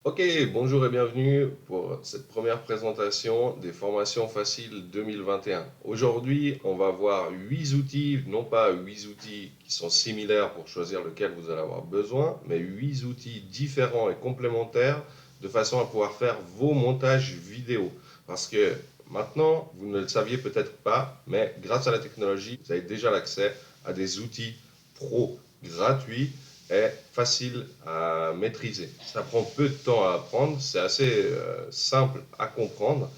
Ok, bonjour et bienvenue pour cette première présentation des formations faciles 2021. Aujourd'hui, on va voir 8 outils, non pas 8 outils qui sont similaires pour choisir lequel vous allez avoir besoin, mais 8 outils différents et complémentaires de façon à pouvoir faire vos montages vidéo. Parce que maintenant, vous ne le saviez peut-être pas, mais grâce à la technologie, vous avez déjà l'accès à des outils pro gratuits est facile à maîtriser. Ça prend peu de temps à apprendre, c'est assez simple à comprendre.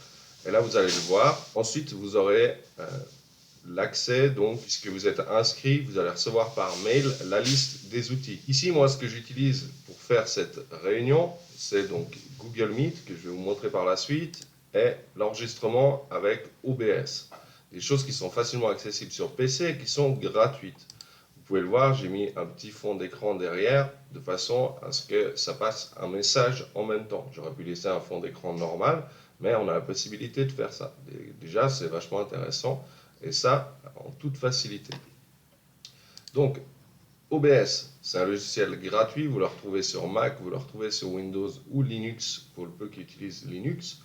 Et là, vous allez le voir. Ensuite, vous aurez l'accès, donc, puisque vous êtes inscrit, vous allez recevoir par mail la liste des outils. Ici, moi, ce que j'utilise pour faire cette réunion, c'est donc Google Meet, que je vais vous montrer par la suite, et l'enregistrement avec OBS. Des choses qui sont facilement accessibles sur PC et qui sont gratuites. Vous pouvez le voir, j'ai mis un petit fond d'écran derrière de façon à ce que ça passe un message en même temps. J'aurais pu laisser un fond d'écran normal, mais on a la possibilité de faire ça. Déjà, c'est vachement intéressant et ça en toute facilité. Donc, OBS, c'est un logiciel gratuit, vous le retrouvez sur Mac, vous le retrouvez sur Windows ou Linux, pour le peu qui utilisent Linux.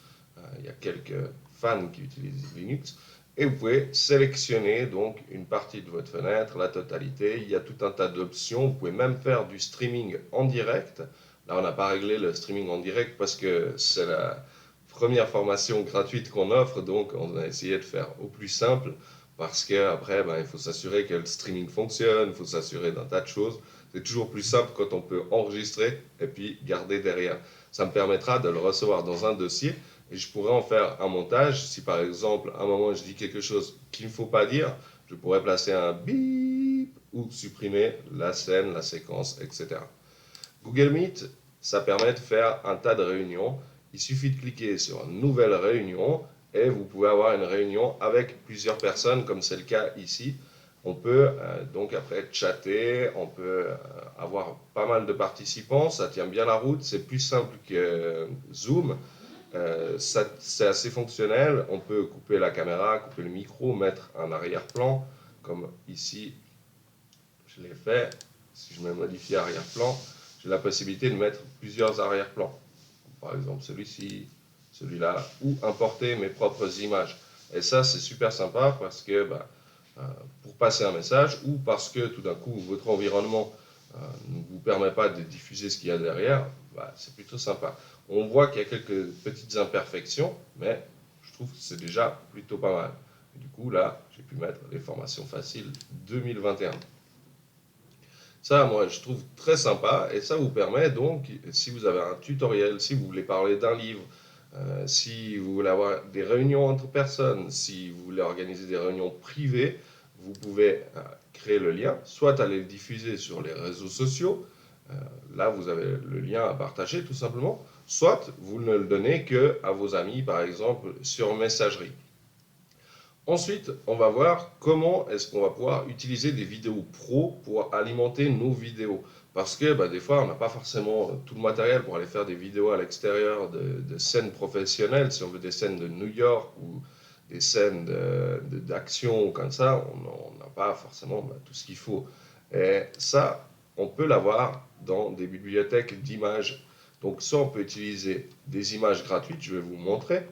Il y a quelques fans qui utilisent Linux. Et vous pouvez sélectionner donc une partie de votre fenêtre, la totalité. Il y a tout un tas d'options. Vous pouvez même faire du streaming en direct. Là, on n'a pas réglé le streaming en direct parce que c'est la première formation gratuite qu'on offre. Donc, on a essayé de faire au plus simple parce qu'après, il faut s'assurer que le streaming fonctionne, il faut s'assurer d'un tas de choses. C'est toujours plus simple quand on peut enregistrer et puis garder derrière. Ça me permettra de le recevoir dans un dossier et je pourrais en faire un montage. Si par exemple, à un moment, je dis quelque chose qu'il ne faut pas dire, je pourrais placer un bip ou supprimer la scène, la séquence, etc. Google Meet, ça permet de faire un tas de réunions. Il suffit de cliquer sur une nouvelle réunion et vous pouvez avoir une réunion avec plusieurs personnes, comme c'est le cas ici. On peut donc après chatter, on peut avoir pas mal de participants, ça tient bien la route, c'est plus simple que Zoom. C'est assez fonctionnel, on peut couper la caméra, couper le micro, mettre un arrière-plan, comme ici je l'ai fait. Si je mets modifier arrière-plan, j'ai la possibilité de mettre plusieurs arrière-plans. Par exemple celui-ci, celui-là, ou importer mes propres images. Et ça, c'est super sympa parce que pour passer un message ou parce que tout d'un coup, votre environnement ne vous permet pas de diffuser ce qu'il y a derrière, c'est plutôt sympa. On voit qu'il y a quelques petites imperfections, mais je trouve que c'est déjà plutôt pas mal. Et du coup, là, j'ai pu mettre les formations faciles 2021. Ça, moi, je trouve très sympa et ça vous permet donc, si vous avez un tutoriel, si vous voulez parler d'un livre, si vous voulez avoir des réunions entre personnes, si vous voulez organiser des réunions privées, vous pouvez créer le lien, soit aller le diffuser sur les réseaux sociaux, euh, là vous avez le lien à partager tout simplement, soit vous ne le donnez que à vos amis, par exemple, sur messagerie. Ensuite, on va voir comment est-ce qu'on va pouvoir utiliser des vidéos pro pour alimenter nos vidéos. Parce que des fois, on n'a pas forcément tout le matériel pour aller faire des vidéos à l'extérieur de scènes professionnelles. Si on veut des scènes de New York ou des scènes d'action comme ça, on n'a pas forcément tout ce qu'il faut. Et ça, on peut l'avoir dans des bibliothèques d'images. Donc ça, on peut utiliser des images gratuites. Je vais vous montrer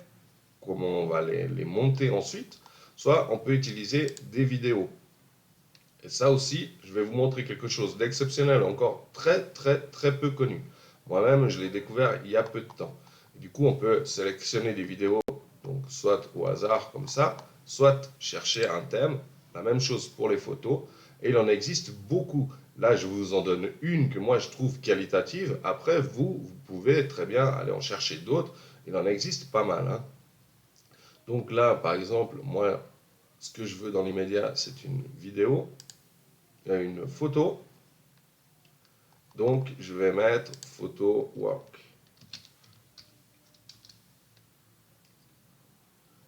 comment on va les monter ensuite. Soit on peut utiliser des vidéos. Et ça aussi, je vais vous montrer quelque chose d'exceptionnel, encore très peu connu. Moi-même, je l'ai découvert il y a peu de temps. Et du coup, on peut sélectionner des vidéos, donc soit au hasard comme ça, soit chercher un thème. La même chose pour les photos. Et il en existe beaucoup. Là, je vous en donne une que moi je trouve qualitative. Après, vous pouvez très bien aller en chercher d'autres. Il en existe pas mal, hein. Donc là, par exemple, moi, ce que je veux dans l'immédiat, c'est une vidéo, une photo. Donc, je vais mettre photo work.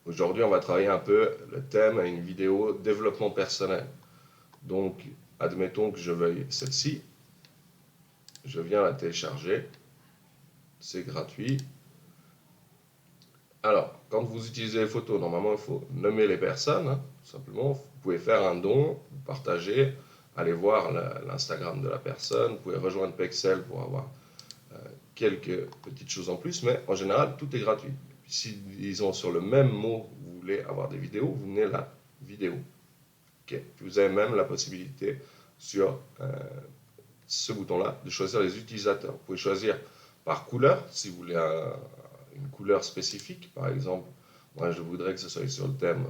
Aujourd'hui, on va travailler un peu le thème à une vidéo développement personnel. Donc, admettons que je veuille celle-ci. Je viens la télécharger. C'est gratuit. Alors, quand vous utilisez les photos, normalement, il faut nommer les personnes, hein, tout simplement. Vous pouvez faire un don, partager, aller voir l'Instagram de la personne. Vous pouvez rejoindre Pexel pour avoir quelques petites choses en plus, mais en général, tout est gratuit. Si, disons, sur le même mot, vous voulez avoir des vidéos, vous venez là, vidéo. Okay. Vous avez même la possibilité sur ce bouton-là de choisir les utilisateurs. Vous pouvez choisir par couleur, si vous voulez une couleur spécifique. Par exemple, moi je voudrais que ce soit sur le thème,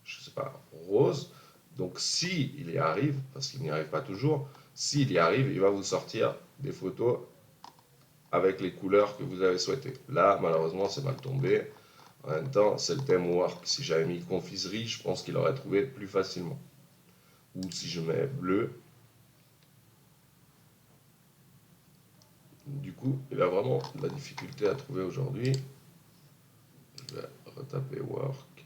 je ne sais pas, rose. Donc s'il y arrive, parce qu'il n'y arrive pas toujours, s'il y arrive, il va vous sortir des photos avec les couleurs que vous avez souhaitées. Là, malheureusement, c'est mal tombé. En même temps, c'est le thème work. Si j'avais mis confiserie, je pense qu'il aurait trouvé plus facilement. Ou si je mets bleu, du coup, il a vraiment de la difficulté à trouver aujourd'hui. Je vais retaper work.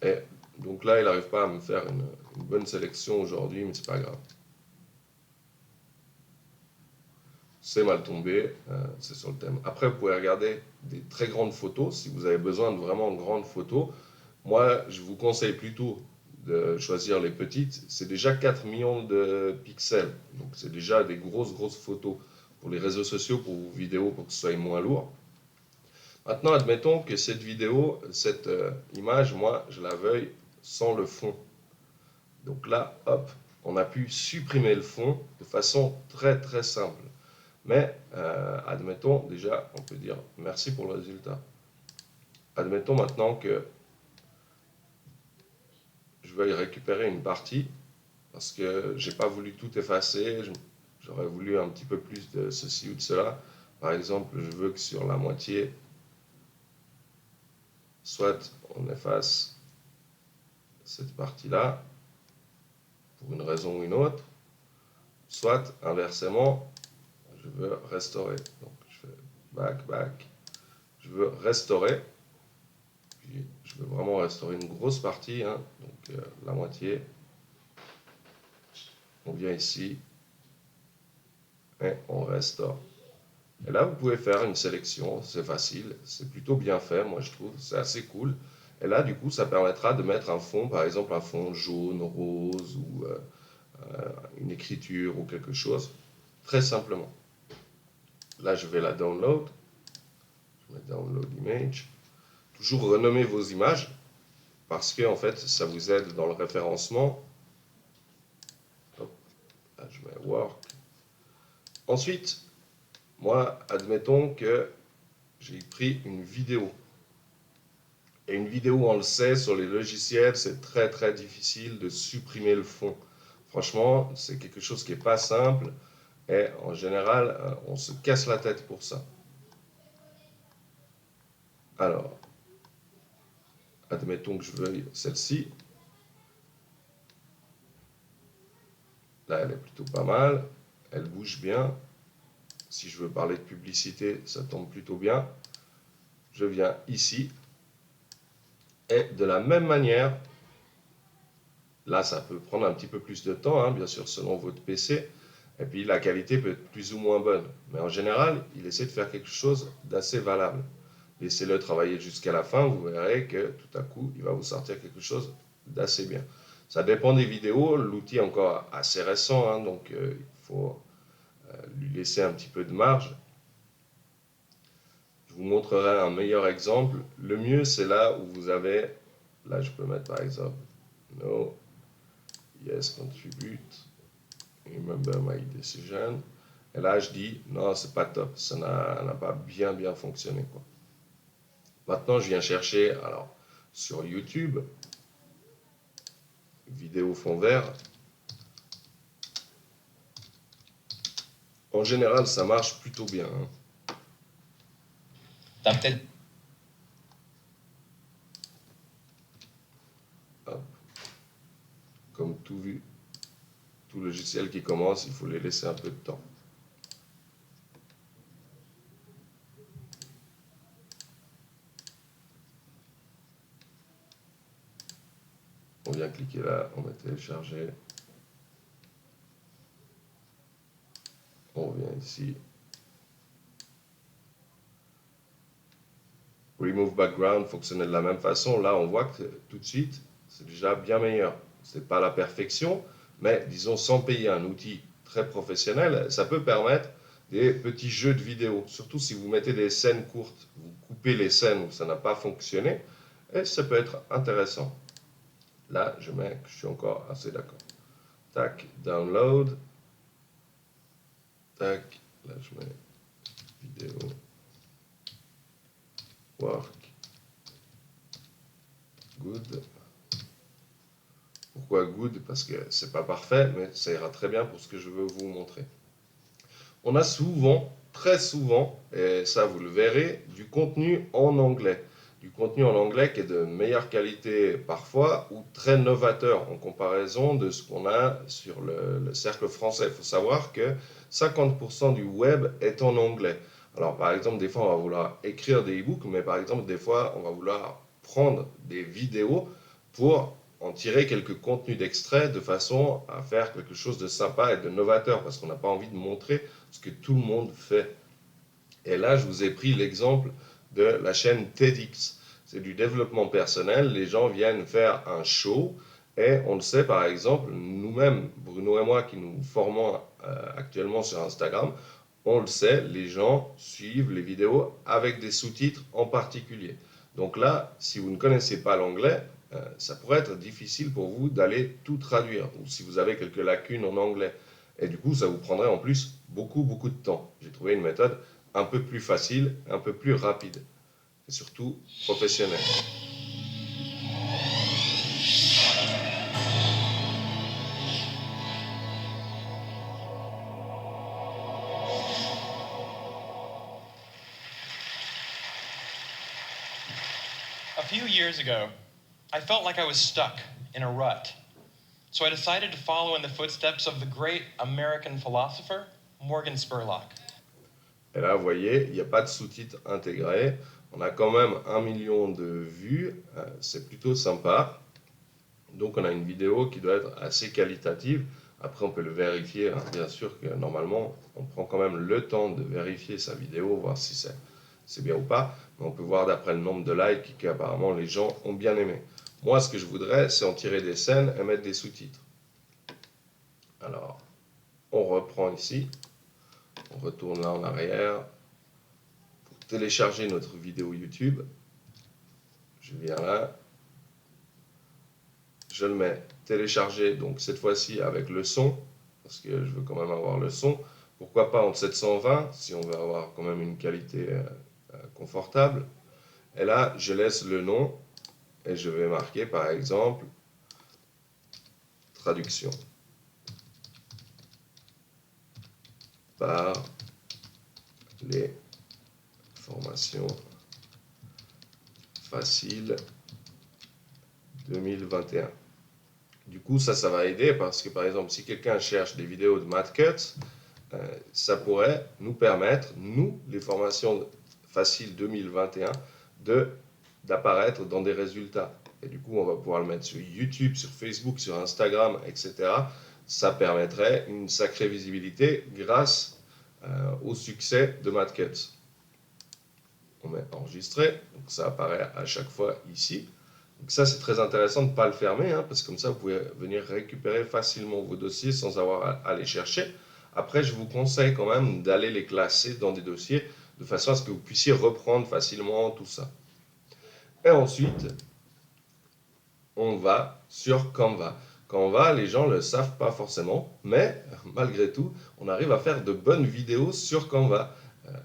Et donc là, il n'arrive pas à me faire une bonne sélection aujourd'hui, mais c'est pas grave. C'est mal tombé, c'est sur le thème. Après, vous pouvez regarder des très grandes photos, si vous avez besoin de vraiment grandes photos. Moi, je vous conseille plutôt de choisir les petites. C'est déjà 4 millions de pixels, donc c'est déjà des grosses photos pour les réseaux sociaux, pour vos vidéos, pour que ce soit moins lourd. Maintenant, admettons que cette vidéo, cette image, moi, je la veuille sans le fond. Donc là, hop, on a pu supprimer le fond de façon très simple. Mais, admettons, déjà, on peut dire merci pour le résultat. Admettons maintenant que je veuille récupérer une partie, parce que j'ai pas voulu tout effacer, j'aurais voulu un petit peu plus de ceci ou de cela. Par exemple, je veux que sur la moitié, soit on efface cette partie-là, pour une raison ou une autre, soit inversement, je veux restaurer. Donc je fais back, je veux restaurer, puis je veux vraiment restaurer une grosse partie, hein, donc la moitié. On vient ici et on restaure. Et là, vous pouvez faire une sélection, c'est facile, c'est plutôt bien fait, moi je trouve, c'est assez cool. Et là, du coup, ça permettra de mettre un fond, par exemple un fond jaune, rose, ou une écriture, ou quelque chose, très simplement. Là, je vais la download, je mets download image. Toujours renommer vos images, parce que en fait, ça vous aide dans le référencement. Hop, là, je mets work. Ensuite, moi, admettons que j'ai pris une vidéo. Et une vidéo, on le sait, sur les logiciels, c'est très difficile de supprimer le fond. Franchement, c'est quelque chose qui n'est pas simple. Et en général, on se casse la tête pour ça. Alors, admettons que je veuille celle-ci. Là, elle est plutôt pas mal. Elle bouge bien. Si je veux parler de publicité, ça tombe plutôt bien. Je viens ici. Et de la même manière, là, ça peut prendre un petit peu plus de temps, hein, bien sûr, selon votre PC. Et puis, la qualité peut être plus ou moins bonne. Mais en général, il essaie de faire quelque chose d'assez valable. Laissez-le travailler jusqu'à la fin, vous verrez que tout à coup, il va vous sortir quelque chose d'assez bien. Ça dépend des vidéos. L'outil est encore assez récent, hein, donc il faut lui laisser un petit peu de marge. Je vous montrerai un meilleur exemple. Le mieux, c'est là où vous avez, là je peux mettre par exemple, no, yes, contribute, remember my decision. Et là, je dis, non, c'est pas top, ça n'a pas bien fonctionné, quoi. Maintenant, je viens chercher, alors, sur YouTube, vidéo fond vert. En général, ça marche plutôt bien, hein. T'as peut-être. Comme tout logiciel qui commence, il faut les laisser un peu de temps. On vient cliquer là, on va télécharger. On vient ici. Remove background fonctionnait de la même façon. Là, on voit que tout de suite, c'est déjà bien meilleur. Ce n'est pas la perfection, mais disons, sans payer un outil très professionnel, ça peut permettre des petits jeux de vidéo. Surtout si vous mettez des scènes courtes, vous coupez les scènes où ça n'a pas fonctionné, et ça peut être intéressant. Là, je mets que je suis encore assez d'accord. Tac, download. Tac, là je mets vidéo. Work. Good. Pourquoi good? Parce que c'est pas parfait, mais ça ira très bien pour ce que je veux vous montrer. On a souvent, très souvent, et ça vous le verrez, du contenu en anglais. Du contenu en anglais qui est de meilleure qualité parfois ou très novateur en comparaison de ce qu'on a sur le cercle français. Il faut savoir que 50% du web est en anglais. Alors par exemple, des fois on va vouloir écrire des e-books, mais par exemple des fois on va vouloir prendre des vidéos pour en tirer quelques contenus d'extrait de façon à faire quelque chose de sympa et de novateur parce qu'on n'a pas envie de montrer ce que tout le monde fait. Et là, je vous ai pris l'exemple de la chaîne TEDx. C'est du développement personnel. Les gens viennent faire un show et on le sait, par exemple, nous-mêmes, Bruno et moi, qui nous formons actuellement sur Instagram, on le sait, les gens suivent les vidéos avec des sous-titres en particulier. Donc là, si vous ne connaissez pas l'anglais, ça pourrait être difficile pour vous d'aller tout traduire, ou si vous avez quelques lacunes en anglais. Et du coup, ça vous prendrait en plus beaucoup, beaucoup de temps. J'ai trouvé une méthode un peu plus facile, un peu plus rapide, et surtout professionnelle. A few years ago, I felt like I was stuck in a rut. So I decided to follow in the footsteps of the great American philosopher, Morgan Spurlock. Et là, vous voyez, il n'y a pas de sous-titres intégrés. On a quand même 1 million de vues. C'est plutôt sympa. Donc, on a une vidéo qui doit être assez qualitative. Après, on peut le vérifier. Bien sûr que normalement, on prend quand même le temps de vérifier sa vidéo, voir si c'est bien ou pas. Mais on peut voir d'après le nombre de likes qu'apparemment les gens ont bien aimé. Moi, ce que je voudrais, c'est en tirer des scènes et mettre des sous-titres. Alors, on reprend ici. On retourne là en arrière pour télécharger notre vidéo YouTube. Je viens là. Je le mets télécharger, donc cette fois-ci avec le son, parce que je veux quand même avoir le son. Pourquoi pas en 720, si on veut avoir quand même une qualité confortable. Et là, je laisse le nom et je vais marquer par exemple traduction par les formations faciles 2021. Du coup, ça va aider parce que par exemple, si quelqu'un cherche des vidéos de Matt Cutts, ça pourrait nous permettre, nous, les formations faciles 2021, d'apparaître dans des résultats. Et du coup, on va pouvoir le mettre sur YouTube, sur Facebook, sur Instagram, etc. Ça permettrait une sacrée visibilité grâce au succès de Matt Cutts. On met enregistrer, donc ça apparaît à chaque fois ici. Donc ça, c'est très intéressant de ne pas le fermer, parce que comme ça, vous pouvez venir récupérer facilement vos dossiers sans avoir à les chercher. Après, je vous conseille quand même d'aller les classer dans des dossiers de façon à ce que vous puissiez reprendre facilement tout ça. Et ensuite, on va sur Canva. Canva, les gens ne le savent pas forcément, mais malgré tout, on arrive à faire de bonnes vidéos sur Canva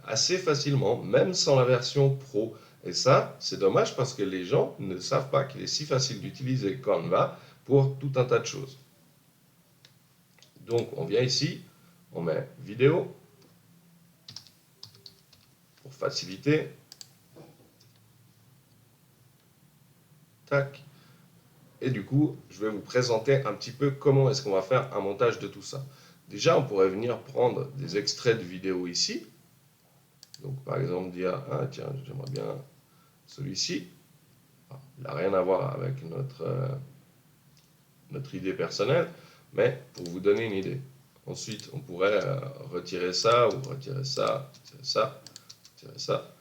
assez facilement, même sans la version pro. Et ça, c'est dommage parce que les gens ne savent pas qu'il est si facile d'utiliser Canva pour tout un tas de choses. Donc, on vient ici, on met vidéo pour faciliter. Tac. Et du coup, je vais vous présenter un petit peu comment est-ce qu'on va faire un montage de tout ça. Déjà, on pourrait venir prendre des extraits de vidéos ici. Donc, par exemple, dire, ah tiens, j'aimerais bien celui-ci. Il n'a rien à voir avec notre idée personnelle, mais pour vous donner une idée. Ensuite, on pourrait retirer ça, ou retirer ça, retirer ça, retirer ça,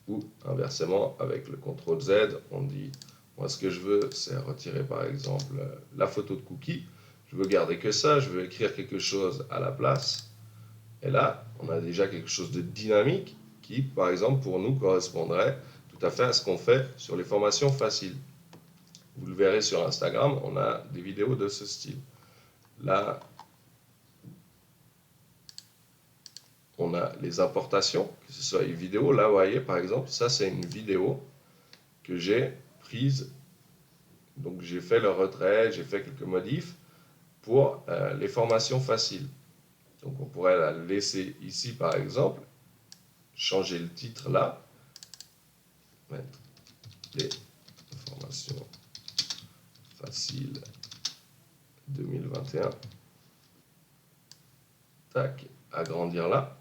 ou inversement, avec le CTRL Z, on dit, moi ce que je veux, c'est retirer par exemple la photo de cookie. Je veux garder que ça, je veux écrire quelque chose à la place. Et là, on a déjà quelque chose de dynamique qui, par exemple, pour nous correspondrait tout à fait à ce qu'on fait sur les formations faciles. Vous le verrez sur Instagram, on a des vidéos de ce style. Là, on a les importations, que ce soit les vidéos. Là, vous voyez, par exemple, ça, c'est une vidéo que j'ai prise. Donc, j'ai fait le retrait, j'ai fait quelques modifs pour les formations faciles. Donc, on pourrait la laisser ici, par exemple, changer le titre là, mettre les formations faciles 2021. Tac, agrandir là.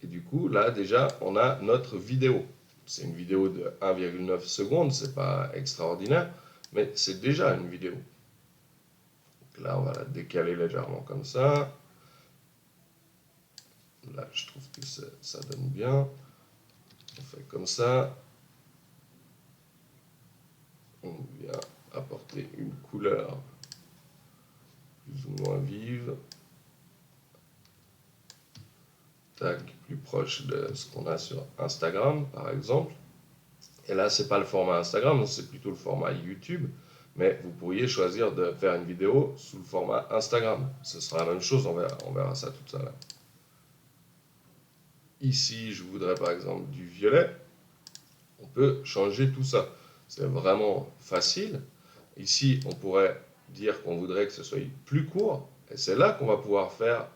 Et du coup, là, déjà, on a notre vidéo. C'est une vidéo de 1,9 secondes, c'est pas extraordinaire, mais c'est déjà une vidéo. Donc là, on va la décaler légèrement comme ça. Là, je trouve que ça donne bien. On fait comme ça. On vient apporter une couleur plus ou moins vive. Tac, plus proche de ce qu'on a sur Instagram, par exemple. Et là, c'est pas le format Instagram, c'est plutôt le format YouTube. Mais vous pourriez choisir de faire une vidéo sous le format Instagram. Ce sera la même chose, on verra ça tout à l'heure. Ici, je voudrais par exemple du violet. On peut changer tout ça. C'est vraiment facile. Ici, on pourrait dire qu'on voudrait que ce soit plus court. Et c'est là qu'on va pouvoir faire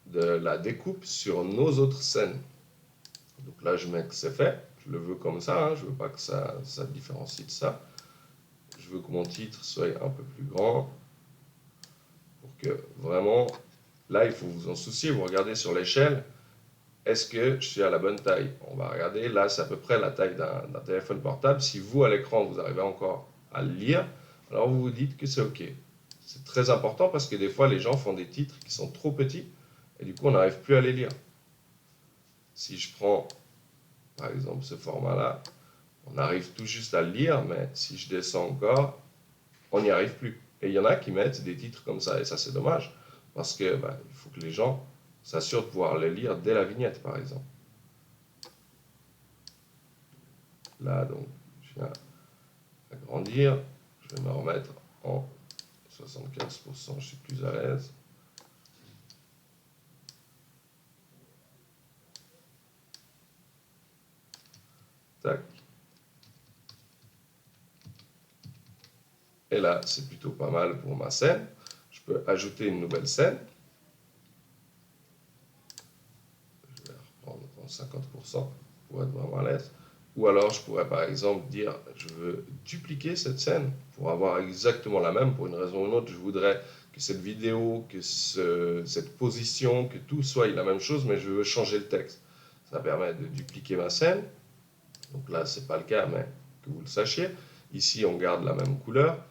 de la découpe sur nos autres scènes. Donc là, je mets que c'est fait. Je le veux comme ça. Hein. Je ne veux pas que ça différencie de ça. Je veux que mon titre soit un peu plus grand. Pour que vraiment, là, il faut vous en soucier. Vous regardez sur l'échelle. Est-ce que je suis à la bonne taille? On va regarder. Là, c'est à peu près la taille d'un téléphone portable. Si vous, à l'écran, vous arrivez encore à le lire, alors vous vous dites que c'est OK. C'est très important parce que des fois, les gens font des titres qui sont trop petits et du coup, on n'arrive plus à les lire. Si je prends, par exemple, ce format-là, on arrive tout juste à le lire, mais si je descends encore, on n'y arrive plus. Et il y en a qui mettent des titres comme ça, et ça, c'est dommage, parce que il faut que les gens s'assurent de pouvoir les lire dès la vignette, par exemple. Là, donc, je viens agrandir, je vais me remettre en 75%, je suis plus à l'aise. Tac. Et là, c'est plutôt pas mal pour ma scène. Je peux ajouter une nouvelle scène. Je vais reprendre en 50% pour être vraiment à l'aise. Ou alors, je pourrais par exemple dire, je veux dupliquer cette scène pour avoir exactement la même. Pour une raison ou une autre, je voudrais que cette vidéo, que cette position, que tout soit la même chose, mais je veux changer le texte. Ça permet de dupliquer ma scène. Donc là, ce n'est pas le cas, mais que vous le sachiez. Ici, on garde la même couleur.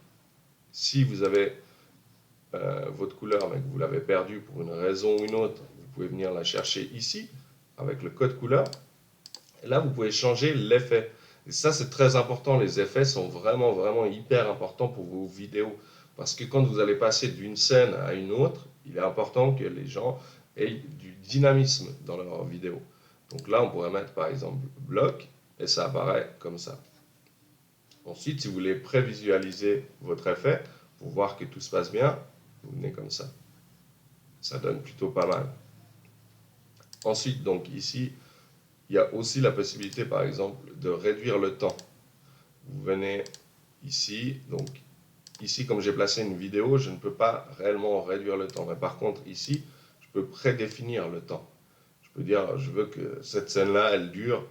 Si vous avez votre couleur, mais que vous l'avez perdue pour une raison ou une autre, vous pouvez venir la chercher ici, avec le code couleur. Et là, vous pouvez changer l'effet. Et ça, c'est très important. Les effets sont vraiment, vraiment hyper importants pour vos vidéos. Parce que quand vous allez passer d'une scène à une autre, il est important que les gens aient du dynamisme dans leur vidéo. Donc là, on pourrait mettre par exemple bloc, et ça apparaît comme ça. Ensuite, si vous voulez prévisualiser votre effet, pour voir que tout se passe bien, vous venez comme ça. Ça donne plutôt pas mal. Ensuite, donc ici, il y a aussi la possibilité, par exemple, de réduire le temps. Vous venez ici, donc ici, comme j'ai placé une vidéo, je ne peux pas réellement réduire le temps. Mais par contre, ici, je peux prédéfinir le temps. Je peux dire, je veux que cette scène-là, elle dure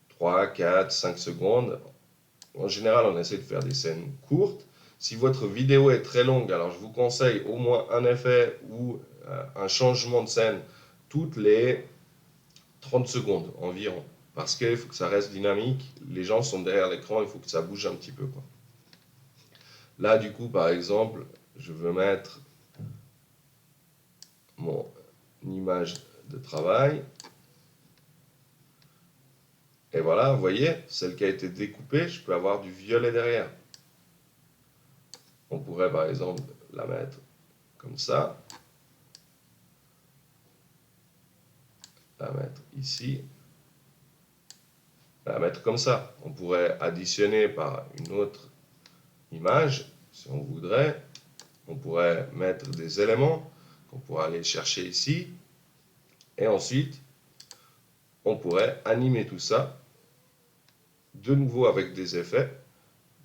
3, 4, 5 secondes. En général, on essaie de faire des scènes courtes. Si votre vidéo est très longue, alors je vous conseille au moins un effet ou un changement de scène toutes les 30 secondes environ. Parce qu'il faut que ça reste dynamique. Les gens sont derrière l'écran, il faut que ça bouge un petit peu, quoi. Là, du coup, par exemple, je veux mettre mon image de travail. Et voilà, vous voyez, celle qui a été découpée, je peux avoir du violet derrière. On pourrait, par exemple, la mettre comme ça. la mettre ici, la mettre comme ça. On pourrait additionner par une autre image, si on voudrait. On pourrait mettre des éléments qu'on pourrait aller chercher ici. Et ensuite, on pourrait animer tout ça, de nouveau avec des effets.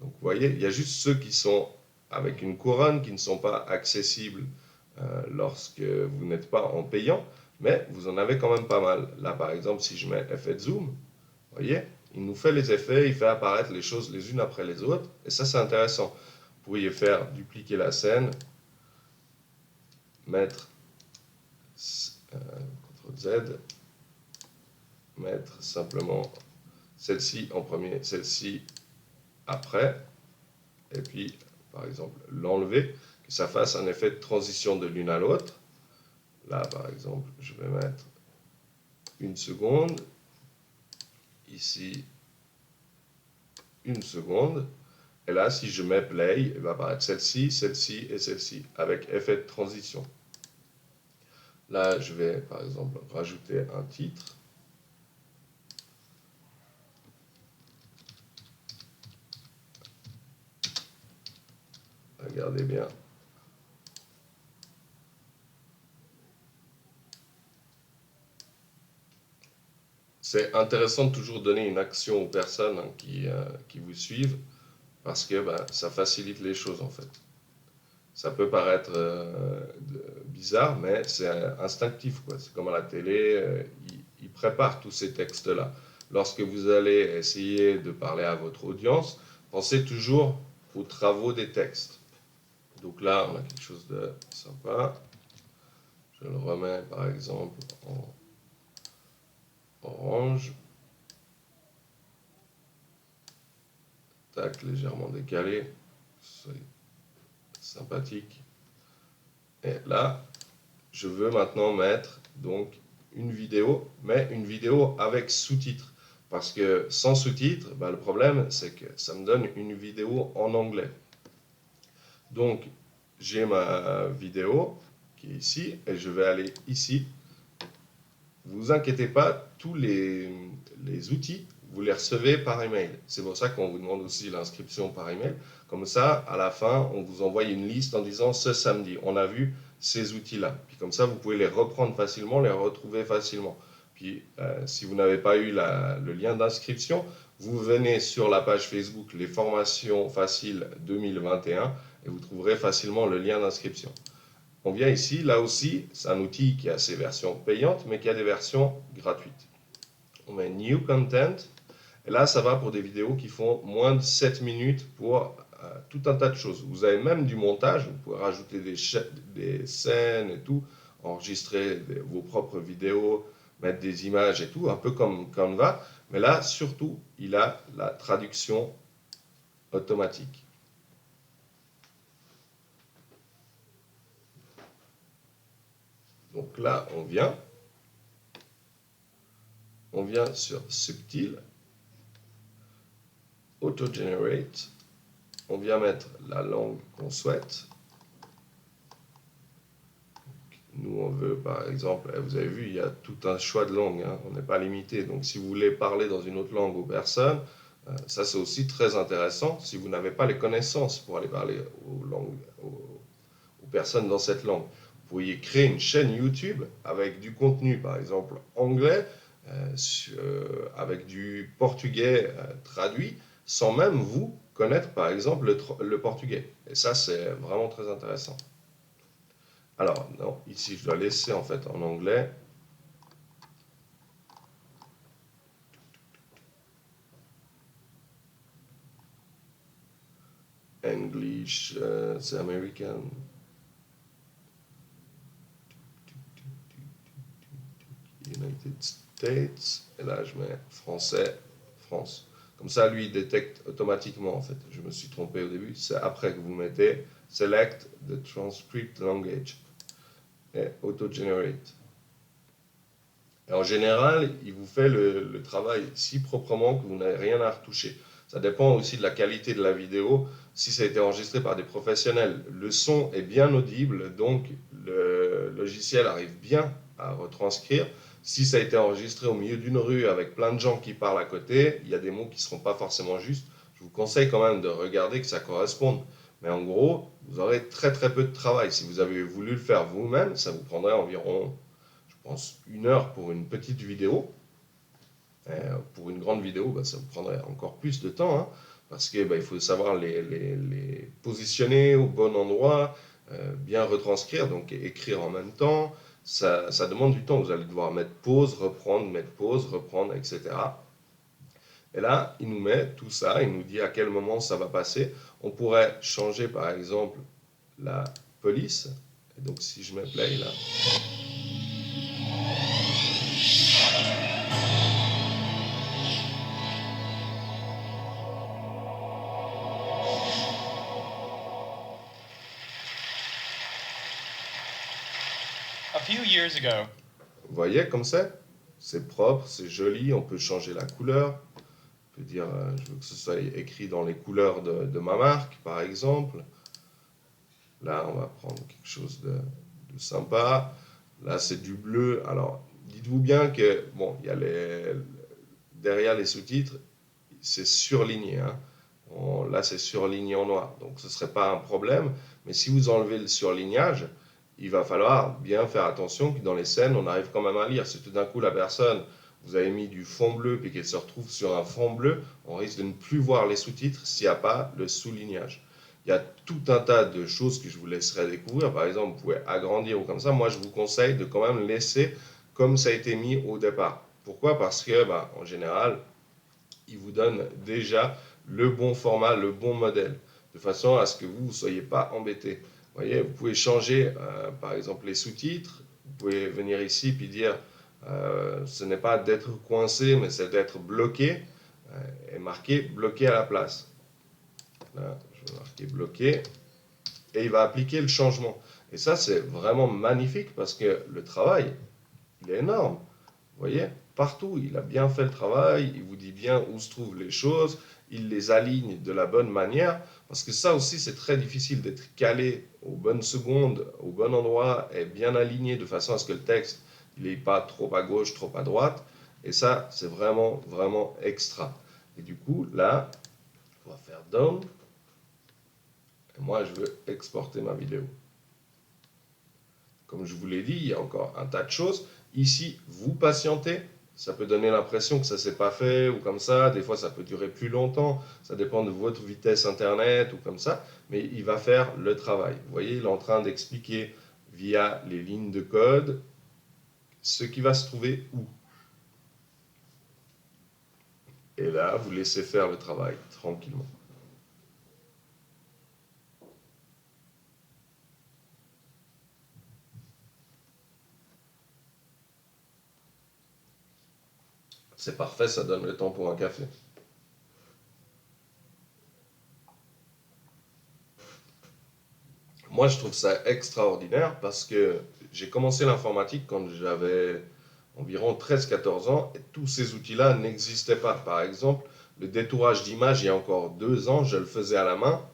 Donc vous voyez, il y a juste ceux qui sont avec une couronne, qui ne sont pas accessibles lorsque vous n'êtes pas en payant, mais vous en avez quand même pas mal. Là par exemple, si je mets effet de zoom, vous voyez, il nous fait les effets, il fait apparaître les choses les unes après les autres, et ça c'est intéressant. Vous pourriez faire dupliquer la scène, mettre CTRL Z, mettre simplement celle-ci en premier, celle-ci après, et puis par exemple l'enlever, que ça fasse un effet de transition de l'une à l'autre. Là par exemple, je vais mettre 1 seconde, ici 1 seconde, et là si je mets play, il va apparaître celle-ci, celle-ci et celle-ci, avec effet de transition. Là je vais par exemple rajouter un titre. Regardez bien. C'est intéressant de toujours donner une action aux personnes qui vous suivent parce que ça facilite les choses en fait. Ça peut paraître bizarre, mais c'est instinctif, quoi. C'est comme à la télé, ils préparent tous ces textes-là. Lorsque vous allez essayer de parler à votre audience, pensez toujours aux travaux des textes. Donc là, on a quelque chose de sympa. Je le remets par exemple en orange. Tac, légèrement décalé. C'est sympathique. Et là, je veux maintenant mettre donc une vidéo, mais une vidéo avec sous-titres. Parce que sans sous-titres, le problème, c'est que ça me donne une vidéo en anglais. Donc, j'ai ma vidéo qui est ici, et je vais aller ici. Vous inquiétez pas, tous les outils, vous les recevez par email. C'est pour ça qu'on vous demande aussi l'inscription par email. Comme ça, à la fin, on vous envoie une liste en disant ce samedi, on a vu ces outils-là. Puis comme ça, vous pouvez les reprendre facilement, les retrouver facilement. Puis si vous n'avez pas eu le lien d'inscription, vous venez sur la page Facebook Les Formations Faciles 2021 et vous trouverez facilement le lien d'inscription. On vient ici, là aussi, c'est un outil qui a ses versions payantes, mais qui a des versions gratuites. On met New Content, et là, ça va pour des vidéos qui font moins de 7 minutes pour tout un tas de choses. Vous avez même du montage, vous pouvez rajouter des scènes et tout, enregistrer vos propres vidéos, mettre des images et tout, un peu comme Canva, mais là, surtout, il a la traduction automatique. Donc là, on vient sur Subtil, Auto-Generate, on vient mettre la langue qu'on souhaite. Nous, on veut, par exemple, vous avez vu, il y a tout un choix de langues, hein, on n'est pas limité. Donc, si vous voulez parler dans une autre langue aux personnes, ça c'est aussi très intéressant. Si vous n'avez pas les connaissances pour aller parler aux personnes dans cette langue, vous pourriez créer une chaîne YouTube avec du contenu, par exemple anglais, avec du portugais traduit, sans même vous connaître, par exemple, le portugais. Et ça, c'est vraiment très intéressant. Alors, non, ici, je dois laisser en fait en anglais. English, c'est American. United States. Et là, je mets français, France. Comme ça, lui, il détecte automatiquement, en fait. Je me suis trompé au début. C'est après que vous mettez Select the Transcript Language et Auto-Generate. Et en général, il vous fait le travail si proprement que vous n'avez rien à retoucher. Ça dépend aussi de la qualité de la vidéo. Si ça a été enregistré par des professionnels, le son est bien audible, donc le logiciel arrive bien à retranscrire. Si ça a été enregistré au milieu d'une rue avec plein de gens qui parlent à côté, il y a des mots qui ne seront pas forcément justes. Je vous conseille quand même de regarder que ça corresponde. Mais en gros, vous aurez très très peu de travail. Si vous avez voulu le faire vous-même, ça vous prendrait environ, je pense, 1 heure pour une petite vidéo. Pour une grande vidéo, bah, ça vous prendrait encore plus de temps, hein, parce que bah, il faut savoir les positionner au bon endroit, bien retranscrire, donc écrire en même temps. Ça demande du temps. Vous allez devoir mettre pause, reprendre, etc. Et là, il nous met tout ça, il nous dit à quel moment ça va passer. On pourrait changer par exemple la police. Et donc si je mets play là. A few years ago, Vous voyez comme c'est propre, c'est joli, on peut changer la couleur. On peut dire, je veux que ce soit écrit dans les couleurs de ma marque, par exemple. Là, on va prendre quelque chose de sympa. Là, c'est du bleu. Alors, dites-vous bien que, bon, il y a derrière les sous-titres, c'est surligné, hein. Là, c'est surligné en noir. Donc, ce ne serait pas un problème. Mais si vous enlevez le surlignage, il va falloir bien faire attention que dans les scènes, on arrive quand même à lire. Si tout d'un coup, la personne, vous avez mis du fond bleu puis qu'elle se retrouve sur un fond bleu, on risque de ne plus voir les sous-titres s'il n'y a pas le soulignage. Il y a tout un tas de choses que je vous laisserai découvrir. Par exemple, vous pouvez agrandir ou comme ça. Moi, je vous conseille de quand même laisser comme ça a été mis au départ. Pourquoi? Parce que, bah, en général, il vous donne déjà le bon format, le bon modèle, de façon à ce que vous ne soyez pas embêté. Vous voyez, vous pouvez changer, par exemple, les sous-titres. Vous pouvez venir ici puis dire, ce n'est pas d'être coincé, mais c'est d'être bloqué, et marquer bloqué à la place. Là, je vais marquer bloqué, et il va appliquer le changement. Et ça, c'est vraiment magnifique parce que le travail, il est énorme. Vous voyez, partout, il a bien fait le travail, il vous dit bien où se trouvent les choses, il les aligne de la bonne manière, parce que ça aussi, c'est très difficile d'être calé aux bonnes secondes, au bon endroit, et bien aligné de façon à ce que le texte, il n'est pas trop à gauche, trop à droite, et ça, c'est vraiment, vraiment extra. Et du coup, là, on va faire down, et moi, je veux exporter ma vidéo. Comme je vous l'ai dit, il y a encore un tas de choses. Ici, vous patientez. Ça peut donner l'impression que ça ne s'est pas fait ou comme ça. Des fois, ça peut durer plus longtemps. Ça dépend de votre vitesse Internet ou comme ça. Mais il va faire le travail. Vous voyez, il est en train d'expliquer via les lignes de code ce qui va se trouver où. Et là, vous laissez faire le travail tranquillement. C'est parfait, ça donne le temps pour un café. Moi, je trouve ça extraordinaire parce que j'ai commencé l'informatique quand j'avais environ 13-14 ans et tous ces outils-là n'existaient pas. Par exemple, le détourage d'image, il y a encore 2 ans, je le faisais à la main.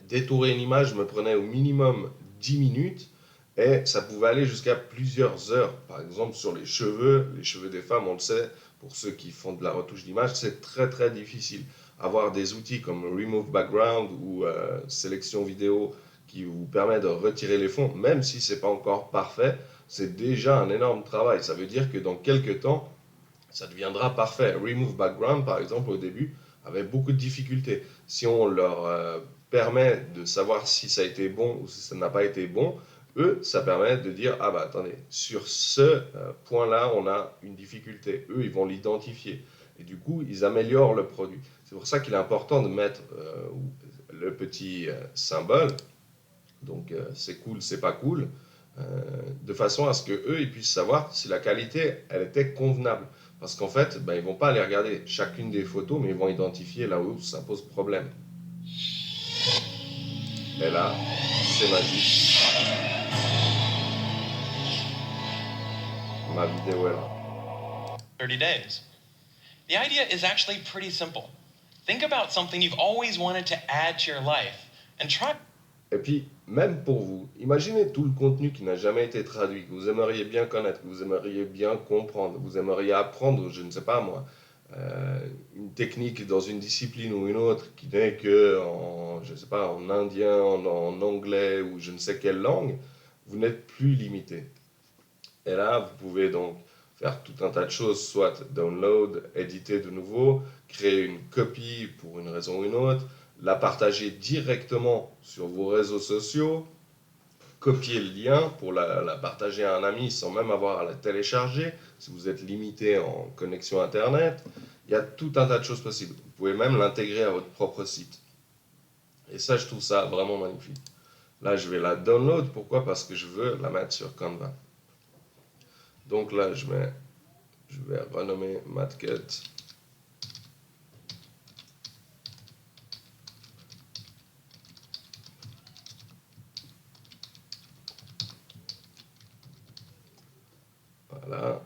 Détourer une image me prenait au minimum 10 minutes et ça pouvait aller jusqu'à plusieurs heures. Par exemple, sur les cheveux des femmes, on le sait, pour ceux qui font de la retouche d'image, c'est très très difficile. Avoir des outils comme Remove Background ou Sélection vidéo qui vous permet de retirer les fonds, même si ce n'est pas encore parfait, c'est déjà un énorme travail. Ça veut dire que dans quelques temps, ça deviendra parfait. Remove Background, par exemple, au début, avait beaucoup de difficultés. Si on leur permet de savoir si ça a été bon ou si ça n'a pas été bon, eux, ça permet de dire, ah bah attendez, sur ce point-là, on a une difficulté. Eux, ils vont l'identifier. Et du coup, ils améliorent le produit. C'est pour ça qu'il est important de mettre le petit symbole. Donc, c'est cool, c'est pas cool. De façon à ce qu'eux, ils puissent savoir si la qualité, elle était convenable. Parce qu'en fait, ben, ils ne vont pas aller regarder chacune des photos, mais ils vont identifier là où ça pose problème. Et là, c'est magique. Ma vidéo est là. 30 days. The idea is actually pretty simple. Think about something you've always wanted to add to your life and try. Et puis, même pour vous, imaginez tout le contenu qui n'a jamais été traduit, que vous aimeriez bien connaître, que vous aimeriez bien comprendre, vous aimeriez apprendre, je ne sais pas moi, une technique dans une discipline ou une autre qui n'est que en, je sais pas, en indien, en anglais ou je ne sais quelle langue, vous n'êtes plus limité. Et là, vous pouvez donc faire tout un tas de choses, soit download, éditer de nouveau, créer une copie pour une raison ou une autre, la partager directement sur vos réseaux sociaux, copier le lien pour la partager à un ami sans même avoir à la télécharger, si vous êtes limité en connexion Internet. Il y a tout un tas de choses possibles. Vous pouvez même l'intégrer à votre propre site. Et ça, je trouve ça vraiment magnifique. Là, je vais la download. Pourquoi? Parce que je veux la mettre sur Canva. Donc là, je vais renommer MathCut. Voilà.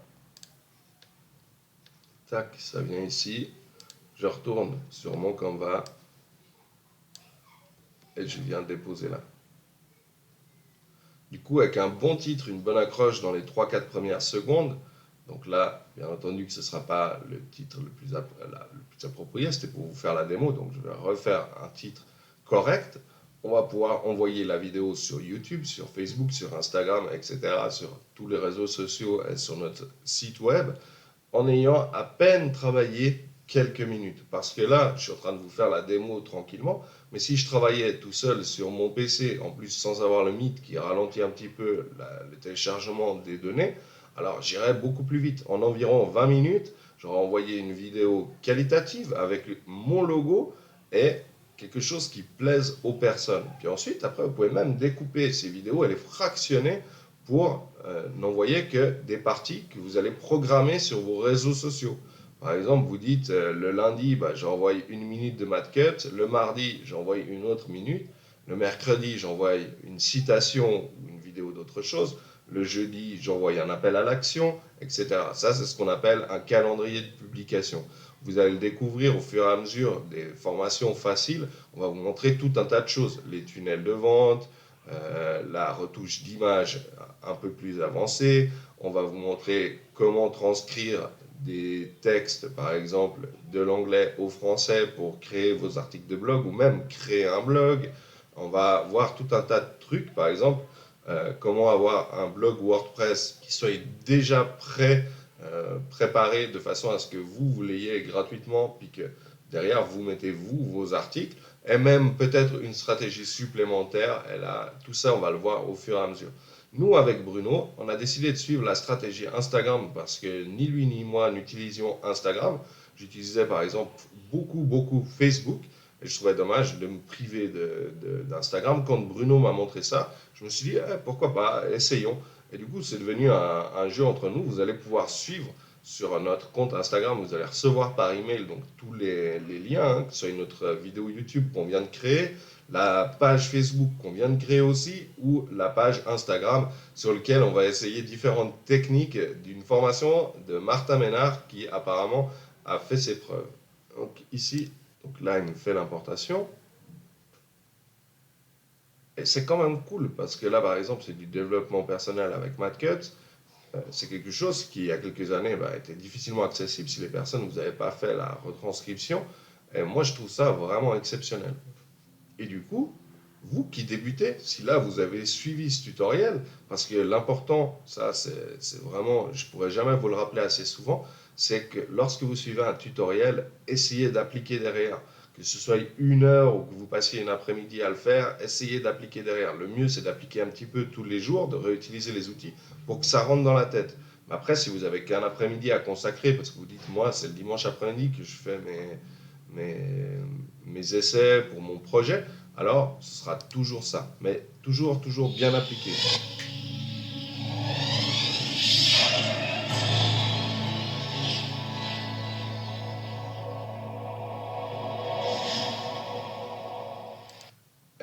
Tac, ça vient ici. Je retourne sur mon Canva et je viens déposer là. Du coup, avec un bon titre, une bonne accroche dans les 3-4 premières secondes, donc là, bien entendu que ce ne sera pas le titre le plus approprié, c'était pour vous faire la démo, donc je vais refaire un titre correct. On va pouvoir envoyer la vidéo sur YouTube, sur Facebook, sur Instagram, etc., sur tous les réseaux sociaux et sur notre site web, en ayant à peine travaillé quelques minutes. Parce que là, je suis en train de vous faire la démo tranquillement, mais si je travaillais tout seul sur mon PC, en plus sans avoir le Meet qui ralentit un petit peu le téléchargement des données, alors j'irais beaucoup plus vite. En environ 20 minutes, j'aurais envoyé une vidéo qualitative avec mon logo et quelque chose qui plaise aux personnes. Puis ensuite, après, vous pouvez même découper ces vidéos et les fractionner pour n'envoyer que des parties que vous allez programmer sur vos réseaux sociaux. Par exemple, vous dites le lundi, j'envoie une minute de MathCut, le mardi, j'envoie une autre minute, le mercredi, j'envoie une citation ou une vidéo d'autre chose, le jeudi, j'envoie un appel à l'action, etc. Ça, c'est ce qu'on appelle un calendrier de publication. Vous allez le découvrir au fur et à mesure des formations faciles. On va vous montrer tout un tas de choses, les tunnels de vente, la retouche d'image un peu plus avancée. On va vous montrer comment transcrire des textes, par exemple, de l'anglais au français pour créer vos articles de blog ou même créer un blog. On va voir tout un tas de trucs, par exemple, comment avoir un blog WordPress qui soit déjà préparé de façon à ce que vous l'ayez gratuitement, puis que derrière, vous mettez vos articles, et même peut-être une stratégie supplémentaire. Et là, tout ça, on va le voir au fur et à mesure. Nous, avec Bruno, on a décidé de suivre la stratégie Instagram parce que ni lui ni moi n'utilisions Instagram. J'utilisais par exemple beaucoup Facebook et je trouvais dommage de me priver d'Instagram. Quand Bruno m'a montré ça, je me suis dit, pourquoi pas, essayons. Et du coup, c'est devenu un jeu entre nous. Vous allez pouvoir suivre sur notre compte Instagram, vous allez recevoir par email donc tous les liens, que ce soit notre vidéo YouTube qu'on vient de créer, la page Facebook qu'on vient de créer aussi, ou la page Instagram sur laquelle on va essayer différentes techniques d'une formation de Martin Ménard qui apparemment a fait ses preuves. Donc ici, donc là il nous fait l'importation. Et c'est quand même cool parce que là par exemple c'est du développement personnel avec MathCut. C'est quelque chose qui, il y a quelques années, était difficilement accessible si les personnes ne vous avaient pas fait la retranscription. Et moi, je trouve ça vraiment exceptionnel. Et du coup, vous qui débutez, si là vous avez suivi ce tutoriel, parce que l'important, ça c'est vraiment, je ne pourrais jamais vous le rappeler assez souvent, c'est que lorsque vous suivez un tutoriel, essayez d'appliquer derrière. Que ce soit une heure ou que vous passiez une après-midi à le faire, essayez d'appliquer derrière. Le mieux, c'est d'appliquer un petit peu tous les jours, de réutiliser les outils pour que ça rentre dans la tête. Mais après, si vous avez qu'un après-midi à consacrer, parce que vous dites, moi, c'est le dimanche après-midi que je fais mes essais pour mon projet, alors ce sera toujours ça. Mais toujours bien appliqué.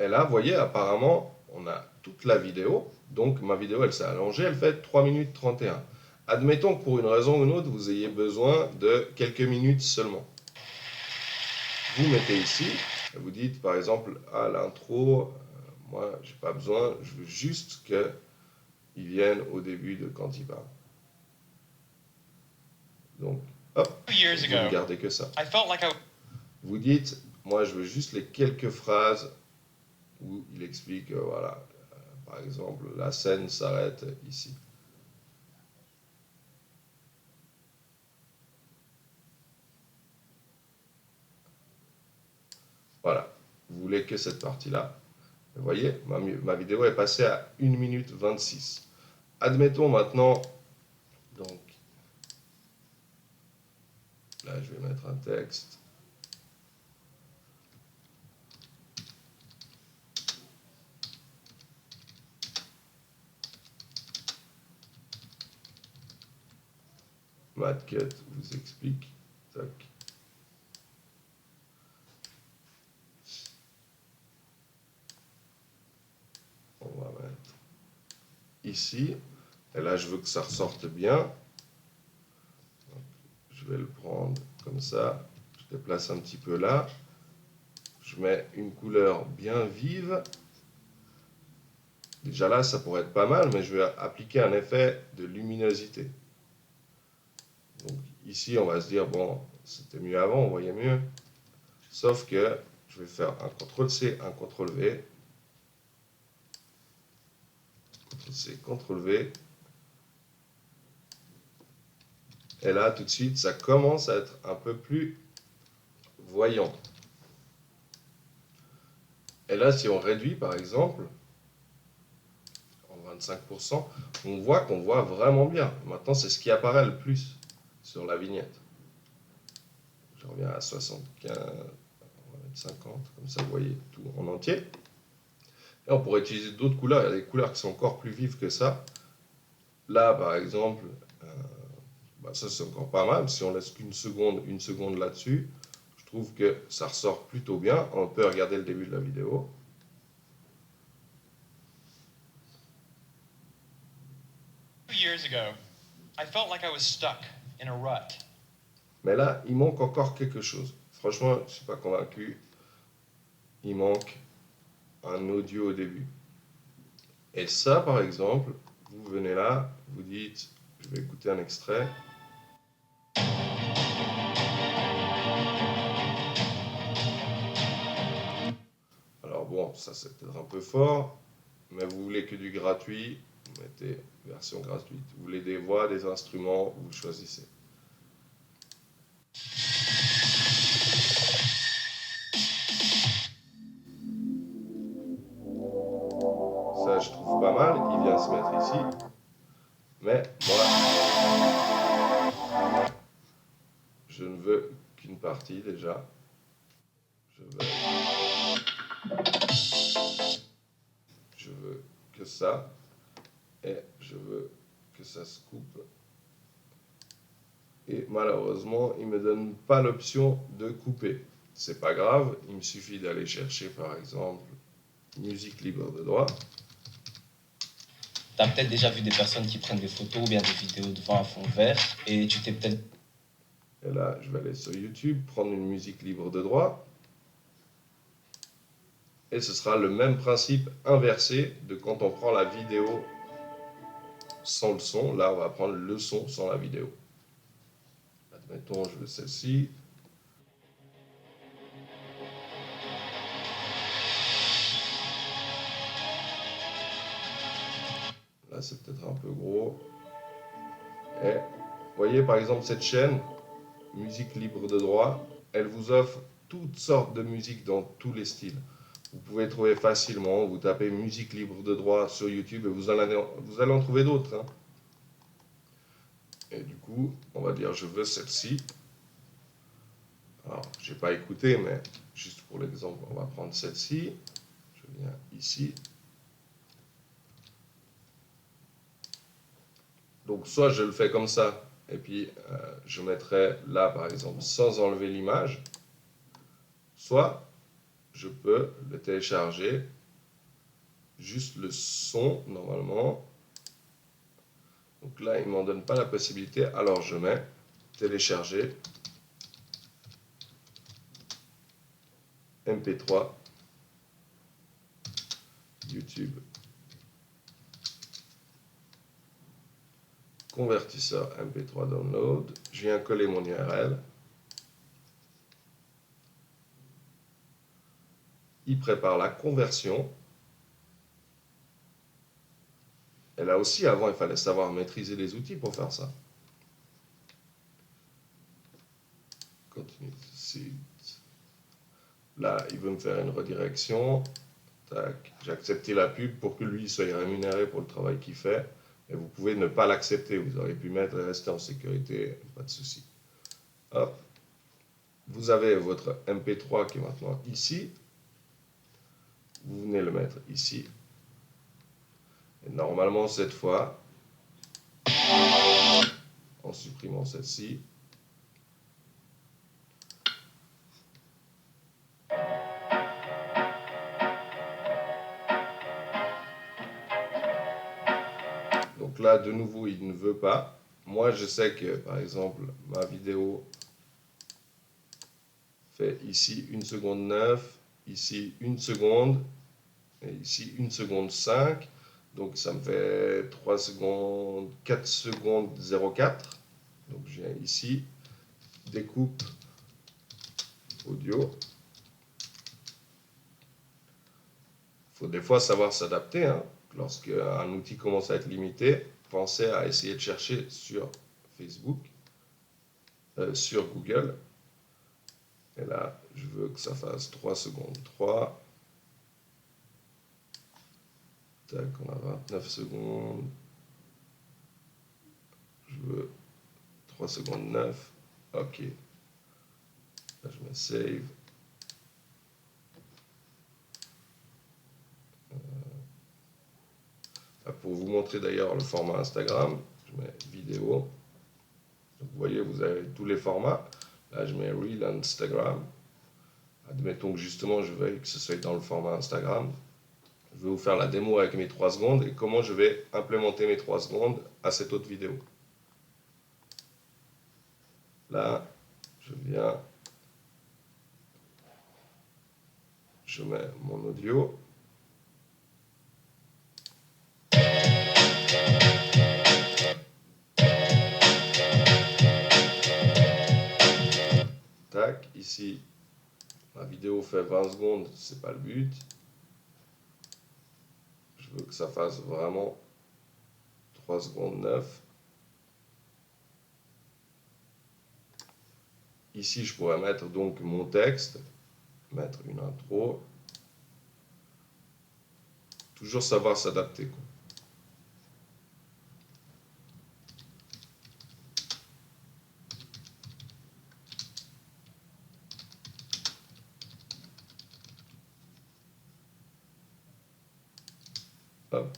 Et là, vous voyez, apparemment, on a toute la vidéo. Donc, ma vidéo, elle s'est allongée, elle fait 3 minutes 31. Admettons que pour une raison ou une autre, vous ayez besoin de quelques minutes seulement. Vous mettez ici, et vous dites, par exemple, à l'intro, Moi, j'ai pas besoin, je veux juste qu'ils viennent au début de quand ils parlent. Donc, hop, 2 years vous ne ago, gardez que ça. I felt like I Vous dites, moi, je veux juste les quelques phrases où il explique, voilà, par exemple, la scène s'arrête ici. Voilà, vous voulez que cette partie-là. Vous voyez, ma vidéo est passée à 1 minute 26. Admettons maintenant, donc, là je vais mettre un texte. MadCut vous explique. Tac. On va mettre ici. Et là, je veux que ça ressorte bien. Donc, je vais le prendre comme ça. Je déplace un petit peu là. Je mets une couleur bien vive. Déjà là, ça pourrait être pas mal, mais je vais appliquer un effet de luminosité. Donc ici, on va se dire, bon, c'était mieux avant, on voyait mieux. Sauf que je vais faire un CTRL-C, un CTRL-V. CTRL-C, CTRL-V. Et là, tout de suite, ça commence à être un peu plus voyant. Et là, si on réduit, par exemple, en 25%, on voit qu'on voit vraiment bien. Maintenant, c'est ce qui apparaît le plus sur la vignette. Je reviens à 75, on va mettre 50, comme ça vous voyez tout en entier. Et on pourrait utiliser d'autres couleurs, il y a des couleurs qui sont encore plus vives que ça. Là, par exemple, ça c'est encore pas mal. Si on laisse qu'une seconde, une seconde là-dessus, je trouve que ça ressort plutôt bien. On peut regarder le début de la vidéo. Years ago, I felt like I was stuck in a rut. Mais là, il manque encore quelque chose. Franchement, je ne suis pas convaincu. Il manque un audio au début. Et ça, par exemple, vous venez là, vous dites, je vais écouter un extrait. Alors bon, ça c'est peut-être un peu fort, mais vous voulez que du gratuit, vous mettez version gratuite. Vous voulez des voix, des instruments, vous choisissez. Ça, je trouve pas mal. Il vient se mettre ici. Mais moi, je ne veux qu'une partie déjà. Je veux que ça. Et je veux que ça se coupe. Et malheureusement, il ne me donne pas l'option de couper. C'est pas grave, il me suffit d'aller chercher par exemple musique libre de droit. Tu as peut-être déjà vu des personnes qui prennent des photos ou bien des vidéos devant un fond vert et tu t'es peut-être... Et là, je vais aller sur YouTube, prendre une musique libre de droit. Et ce sera le même principe inversé de quand on prend la vidéo sans le son. Là, on va prendre le son sans la vidéo. Admettons, je veux celle-ci. Là, c'est peut-être un peu gros. Et vous voyez, par exemple, cette chaîne, musique libre de droit, elle vous offre toutes sortes de musiques dans tous les styles. Vous pouvez trouver facilement, vous tapez musique libre de droit sur YouTube et vous allez en trouver d'autres. Hein. Et du coup, on va dire je veux celle-ci. Alors, je n'ai pas écouté, mais juste pour l'exemple, on va prendre celle-ci. Je viens ici. Donc, soit je le fais comme ça, et puis je mettrai là, par exemple, sans enlever l'image. Soit je peux le télécharger, juste le son, normalement. Donc là, il ne m'en donne pas la possibilité, alors je mets télécharger MP3 YouTube. Convertisseur MP3 download. Je viens coller mon URL. Il prépare la conversion. Et là aussi, avant, il fallait savoir maîtriser les outils pour faire ça. Continue. Là, il veut me faire une redirection. Tac. J'ai accepté la pub pour que lui soit rémunéré pour le travail qu'il fait. Et vous pouvez ne pas l'accepter. Vous auriez pu mettre rester en sécurité, pas de souci. Hop. Vous avez votre MP3 qui est maintenant ici. Vous venez le mettre ici. Et normalement, cette fois, en supprimant celle-ci, donc là, de nouveau, il ne veut pas. Moi, je sais que, par exemple, ma vidéo fait ici 1 seconde 9, ici 1 seconde, et ici 1 seconde 5. Donc ça me fait 3 secondes, 4 secondes 04. Donc je viens ici, découpe audio. Il faut des fois savoir s'adapter. Hein. Lorsque un outil commence à être limité, pensez à essayer de chercher sur Facebook, sur Google. Et là, je veux que ça fasse 3 secondes 3. Tac, on a 29 secondes. Je veux 3 secondes 9. OK. Là, je mets save. Pour vous montrer d'ailleurs le format Instagram, je mets vidéo. Donc, vous voyez, vous avez tous les formats. Là, je mets Reel Instagram. Admettons que justement, je veux que ce soit dans le format Instagram. Je vais vous faire la démo avec mes 3 secondes et comment je vais implémenter mes 3 secondes à cette autre vidéo. Là, je viens, je mets mon audio. Tac, ici, ma vidéo fait 20 secondes, c'est pas le but. Je veux que ça fasse vraiment 3 secondes 9. Ici, je pourrais mettre donc mon texte, mettre une intro. Toujours savoir s'adapter, quoi. Hop.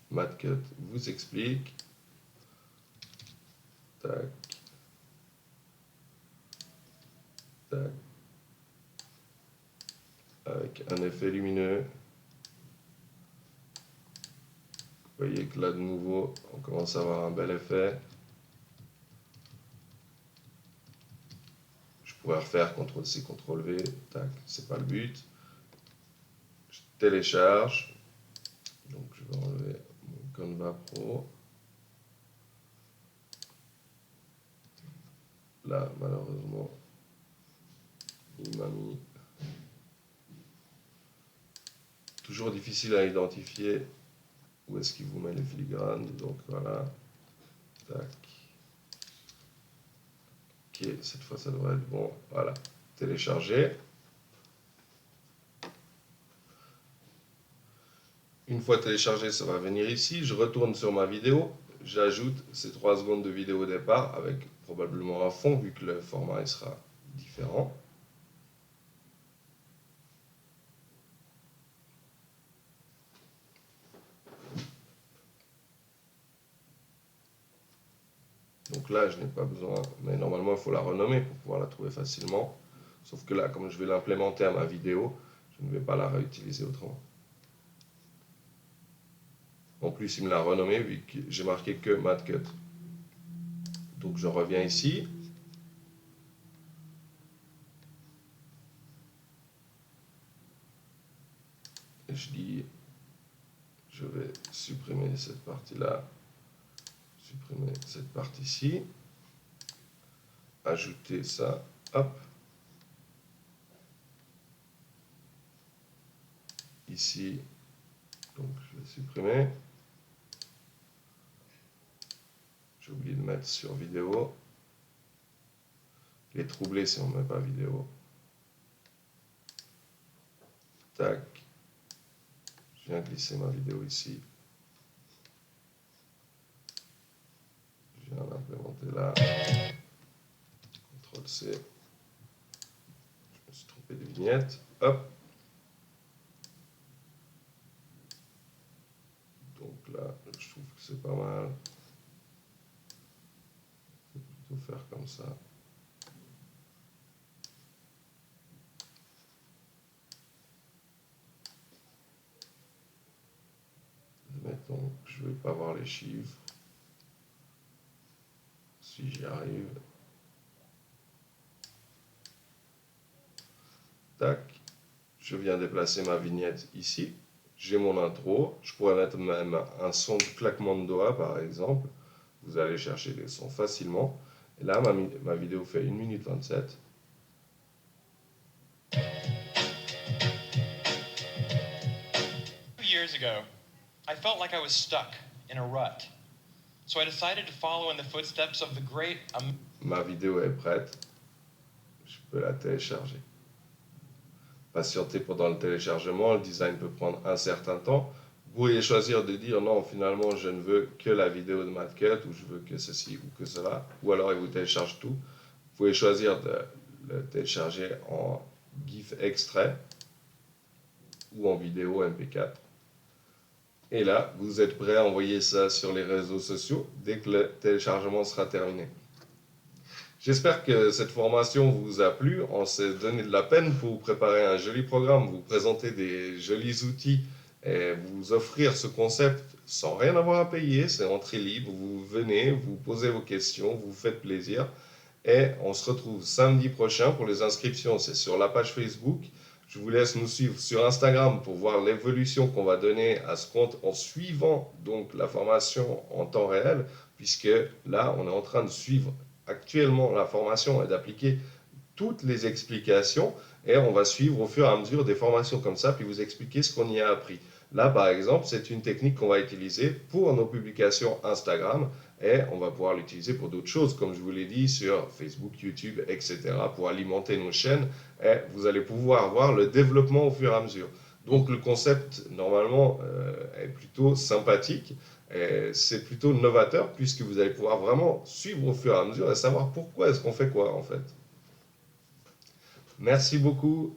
MadCut vous explique. Tac. Tac. Avec un effet lumineux. Vous voyez que là de nouveau, on commence à avoir un bel effet. Je pourrais refaire CTRL-C, CTRL-V. Tac, c'est pas le but. Je télécharge. Donc je vais enlever mon Canva Pro. Là, malheureusement, il m'a mis. Toujours difficile à identifier où est-ce qu'il vous met les filigranes. Donc voilà. Tac. Ok, cette fois ça devrait être bon. Voilà. Télécharger. Une fois téléchargé, ça va venir ici. Je retourne sur ma vidéo. J'ajoute ces 3 secondes de vidéo au départ avec probablement un fond vu que le format il sera différent. Donc là, je n'ai pas besoin, mais normalement, il faut la renommer pour pouvoir la trouver facilement. Sauf que là, comme je vais l'implémenter à ma vidéo, je ne vais pas la réutiliser autrement. En plus, il me l'a renommé vu que j'ai marqué que MadCut. Donc je reviens ici. Et je dis, je vais supprimer cette partie-là, supprimer cette partie-ci, ajouter ça, hop. Ici, donc je vais supprimer. J'ai oublié de mettre sur vidéo. Les troubler si on ne met pas vidéo. Tac. Je viens glisser ma vidéo ici. Je viens l'implémenter là. CTRL-C. Je me suis trompé de vignette. Hop. Donc là, je trouve que c'est pas mal. Je vais plutôt faire comme ça. Mettons que je ne vais pas voir les chiffres. Si j'y arrive. Tac. Je viens déplacer ma vignette ici. J'ai mon intro. Je pourrais mettre même un son de claquement de doigts, par exemple. Vous allez chercher les sons facilement. Et là, ma vidéo fait 1 minute 27. Years ago, I felt like I was stuck in a rut. So I decided to follow in the footsteps of the great Ma vidéo est prête. Je peux la télécharger. Patienter pendant le téléchargement, le design peut prendre un certain temps. Vous pourriez choisir de dire non, finalement, je ne veux que la vidéo de MadCut ou je veux que ceci ou que cela. Ou alors, il vous télécharge tout. Vous pouvez choisir de le télécharger en GIF extrait ou en vidéo MP4. Et là, vous êtes prêt à envoyer ça sur les réseaux sociaux dès que le téléchargement sera terminé. J'espère que cette formation vous a plu. On s'est donné de la peine pour vous préparer un joli programme, vous présenter des jolis outils et vous offrir ce concept sans rien avoir à payer. C'est entrée libre. Vous venez, vous posez vos questions, vous faites plaisir. Et on se retrouve samedi prochain pour les inscriptions. C'est sur la page Facebook. Je vous laisse nous suivre sur Instagram pour voir l'évolution qu'on va donner à ce compte en suivant donc la formation en temps réel, puisque là, on est en train de suivre actuellement la formation et d'appliquer toutes les explications et on va suivre au fur et à mesure des formations comme ça puis vous expliquer ce qu'on y a appris. Là par exemple c'est une technique qu'on va utiliser pour nos publications Instagram et on va pouvoir l'utiliser pour d'autres choses comme je vous l'ai dit sur Facebook, YouTube, etc. pour alimenter nos chaînes et vous allez pouvoir voir le développement au fur et à mesure. Donc le concept normalement est plutôt sympathique. C'est plutôt novateur puisque vous allez pouvoir vraiment suivre au fur et à mesure et savoir pourquoi est-ce qu'on fait quoi en fait. Merci beaucoup.